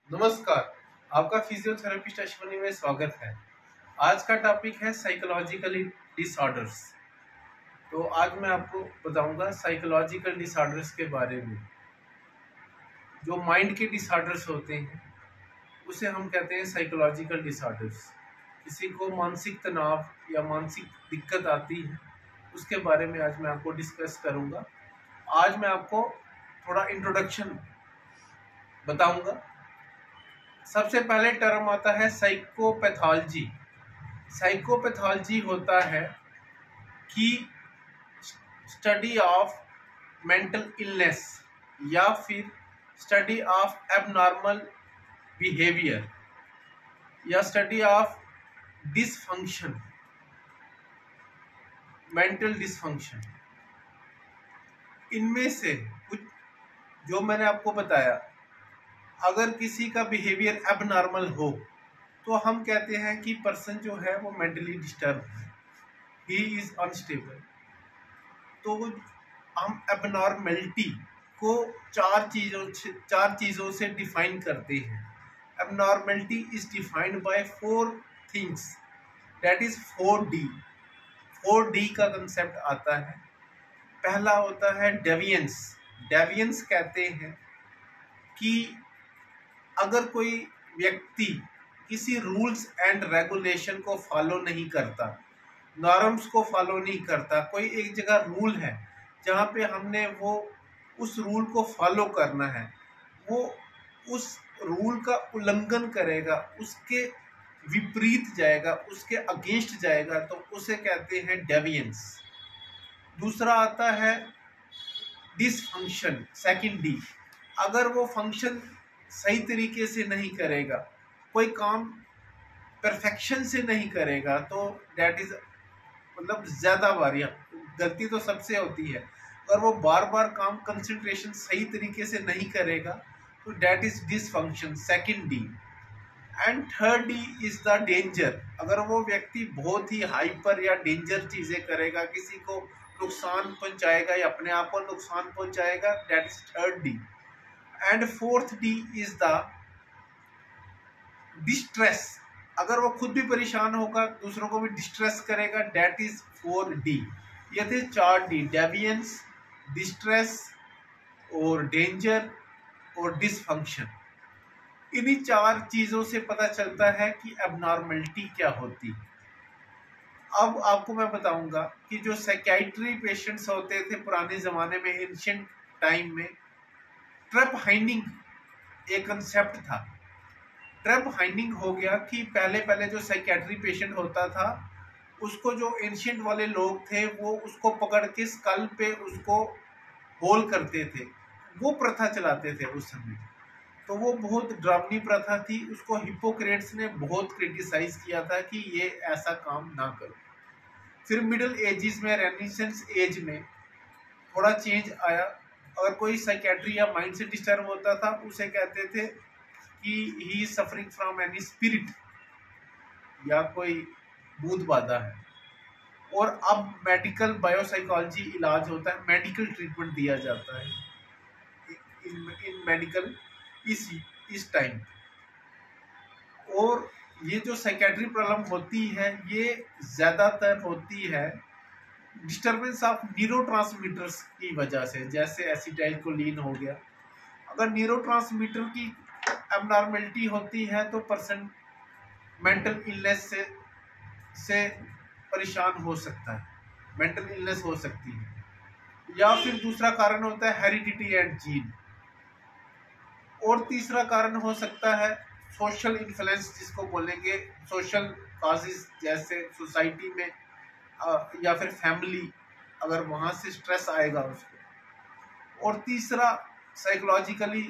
नमस्कार। आपका फिजियोथेरेपिस्ट अश्विनी में स्वागत है। आज का टॉपिक है साइकोलॉजिकल डिसऑर्डर्स। तो आज मैं आपको बताऊंगा साइकोलॉजिकल डिसऑर्डर्स के बारे में। जो माइंड के डिसऑर्डर्स होते हैं उसे हम कहते हैं साइकोलॉजिकल डिसऑर्डर्स। किसी को मानसिक तनाव या मानसिक दिक्कत आती है, उसके बारे में आज मैं आपको डिस्कस करूंगा। आज मैं आपको थोड़ा इंट्रोडक्शन बताऊंगा। सबसे पहले टर्म आता है साइकोपैथोलॉजी। साइकोपैथोलॉजी होता है कि स्टडी ऑफ मेंटल इलनेस या फिर स्टडी ऑफ एबनॉर्मल बिहेवियर या study of dysfunction, mental dysfunction. इनमें से कुछ जो मैंने आपको बताया, अगर किसी का बिहेवियर एबनॉर्मल हो तो हम कहते हैं कि पर्सन जो है वो मेंटली डिस्टर्ब है, ही इज अनस्टेबल। तो हम एबनॉर्मेलिटी को चार चीज़ों से डिफाइन करते हैं। Abnormality is defined by 4 things, that is 4D। 4D का कंसेप्ट आता है। पहला होता है डेविएंस। डेविएंस कहते हैं कि अगर कोई व्यक्ति किसी रूल्स एंड रेगुलेशन को फॉलो नहीं करता, नॉर्म्स को फॉलो नहीं करता, कोई एक जगह रूल है जहाँ पे हमने वो उस रूल को फॉलो करना है, वो उस रूल का उल्लंघन करेगा, उसके विपरीत जाएगा, उसके अगेंस्ट जाएगा, तो उसे कहते हैं डेविएंस। दूसरा आता है डिसफंक्शन, सेकंड D। अगर वो फंक्शन सही तरीके से नहीं करेगा, कोई काम परफेक्शन से नहीं करेगा, तो डेट इज मतलब ज़्यादा बार, गलती तो सबसे होती है, अगर वो बार बार काम कंसंट्रेशन सही तरीके से नहीं करेगा तो that is dysfunction, second D। And third D is the danger. अगर वो व्यक्ति बहुत ही हाइपर या डेंजर चीज़ें करेगा, किसी को नुकसान पहुंचाएगा या अपने आप को नुकसान पहुंचाएगा, that is third D। And fourth D is the distress. अगर वो खुद भी परेशान होगा, दूसरों को भी डिस्ट्रेस करेगा, डेट इज 4D। ये थे 4D, डेविएंस, डिस्ट्रेस और डेंजर और डिसफंक्शन। इन्हीं 4 चीज़ों से पता चलता है कि एबनॉर्मलिटी क्या होती है। अब आपको मैं बताऊंगा कि जो साइकियाट्री पेशेंट्स होते थे पुराने ज़माने में, एंशिएंट टाइम में, ट्रप हाइनिंग एक कंसेप्ट था। ट्रप हाइनिंग हो गया कि पहले पहले जो साइकियाट्री पेशेंट होता था, उसको जो एंशिएंट वाले लोग थे वो उसको पकड़ के स्कल पे उसको होल करते थे, वो प्रथा चलाते थे उस समय। तो वो बहुत डरावनी प्रथा थी, उसको हिप्पोक्रेट्स ने बहुत क्रिटिसाइज किया था कि ये ऐसा काम ना करो। फिर मिडिल एजिस में, रेनेसेंस एज में थोड़ा चेंज आया। अगर कोई साइकियाट्री या माइंड से डिस्टर्ब होता था, उसे कहते थे कि he is suffering from any spirit या कोई भूत बाधा है। और अब मेडिकल बायोसाइकोलॉजी इलाज होता है, मेडिकल ट्रीटमेंट दिया जाता है इन मेडिकल इस टाइम। और ये जो साइकेट्री प्रॉब्लम होती है, ये ज़्यादातर होती है डिस्टर्बेंस ऑफ न्यूरोट्रांसमीटर्स की वजह से, जैसे एसिटाइलकोलिन हो गया। अगर न्यूरोट्रांसमीटर की एबनॉर्मेलिटी होती है तो पर्सन मेंटल इलनेस से परेशान हो सकता है, मेंटल इलनेस हो सकती है। या फिर दूसरा कारण होता है हेरिडिटी एंड जीन। और तीसरा कारण हो सकता है सोशल इन्फ्लुएंस, जिसको बोलेंगे सोशल काजेस, जैसे सोसाइटी में या फिर फैमिली, अगर वहाँ से स्ट्रेस आएगा उसको। और तीसरा साइकोलॉजिकली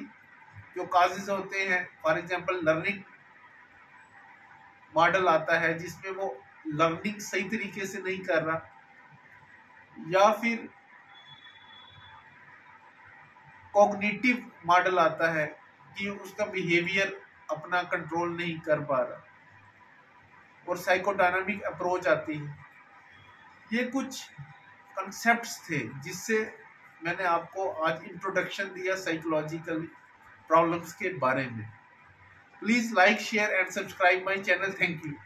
जो काजेस होते हैं, फॉर एग्जांपल लर्निंग मॉडल आता है जिसमें वो लर्निंग सही तरीके से नहीं कर रहा, या फिर कॉग्निटिव मॉडल आता है कि उसका बिहेवियर अपना कंट्रोल नहीं कर पा रहा, और साइकोडायनामिक अप्रोच आती है। ये कुछ कंसेप्ट्स थे जिससे मैंने आपको आज इंट्रोडक्शन दिया साइकोलॉजिकल प्रॉब्लम्स के बारे में। Please like, share and subscribe my channel. Thank you.